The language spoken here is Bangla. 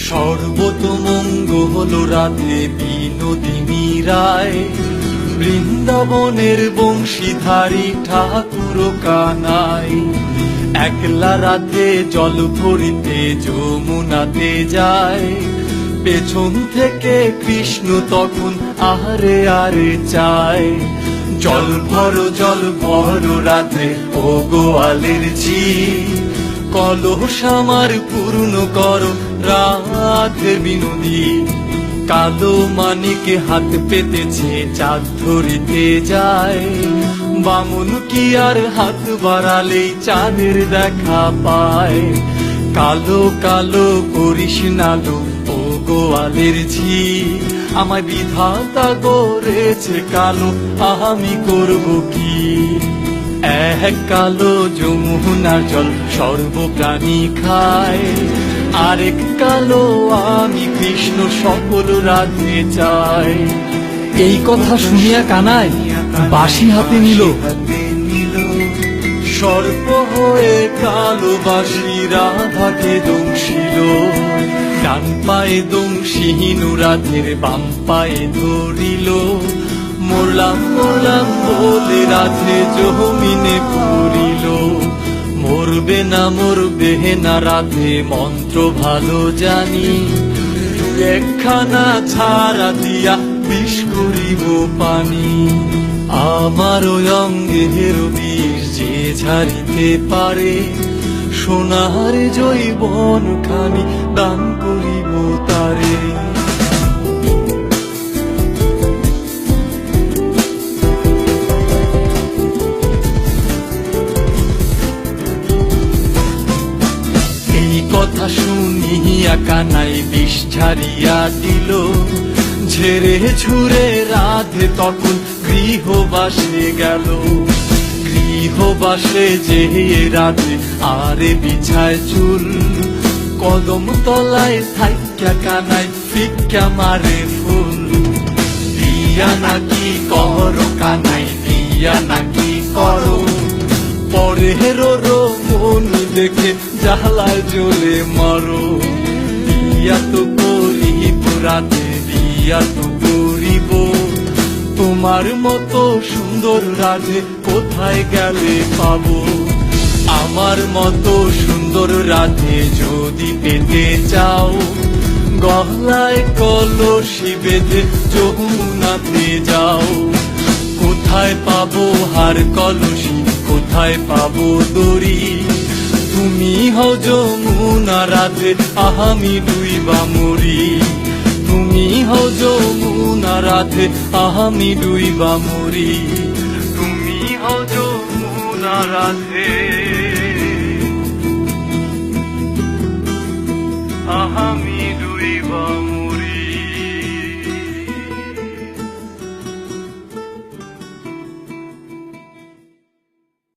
সর্বতমঙ্গল রাধে বিনোদিনী রায়, বৃন্দাবনের বংশীধারী ঠাকুর কানাই। একলা রাতে জল ভরিতে যমুনাতে যায়, পেছন থেকে কৃষ্ণ তখন আহারে আরে চায়। জল ভর রাধে ও গোয়ালের ঝি, কলস আমার পূর্ণ করো রাধে বিনোদী। কালো মানিকে হাত পেতেছে চাঁদ ধরিতে যায়, বামন কি আর হাত বাড়ালেই চাঁদের দেখা পায়। কালো কালো করিস নালো ও গোয়ালের ঝি, আমায় বিধাতা গড়েছে কালো, আমি করব কি। এক কালো যমুনার জল সর্বপ্রাণী খায়, আরেক কালো আমি কৃষ্ণ সকল রাধে চাই। এই কথা শুনিয়া কানাই বাঁশি হাতে নিল। সর্প হয়ে কালো বাঁশি রাধাকে দংশিল, ডান পায়ে দংশিহীন রাধের বাম পায়ে ধরিল। মরলাম মরলাম বলে রাধে জমিনে পড়িল, মরবে না রাধে মন্ত্র ভালো জানি। একখানা ছাড়া দিয়া বিষ করিব পানি, আমার অঙ্গের বিষ যে ঝাড়িতে পারে, সোনার জৈবন খানি দান করিব তারে। কথা শুনিয়া কানাই বিষ ঝাড়িয়া দিল, ঝেড়ে ঝুরে রাধে তখন গৃহবাসে গেল। গৃহবাসে যে রাধে আরে বিছায় চুল, কদম তলায় থাইকা কানাই ফিক্কা মারে ফুল। দিয়া নাকি করো কানাই, দিয়া নাকি করো, পরের মন দেখে জ্বালায় জ্বলে মারো। বিয়া তো করিব রাধে, বিয়া তো করিব, তোমার মতো সুন্দর রাধে কোথায় গেলে পাবো। আমার মতো সুন্দর রাধে যদি পেতে চাও, গলায় কলসি বেঁধে যমুনাতে যাও। কোথায় পাবো হার কলসি, কোথায় পাবো দড়ি, তুমি হও যমুনা রাধে আমি ডুইবা মরি। তুমি হও যমুনা রাধে আমি ডুইবা মরি। তুমি হও যমুনা রাধে আমি ডুইবা মরি।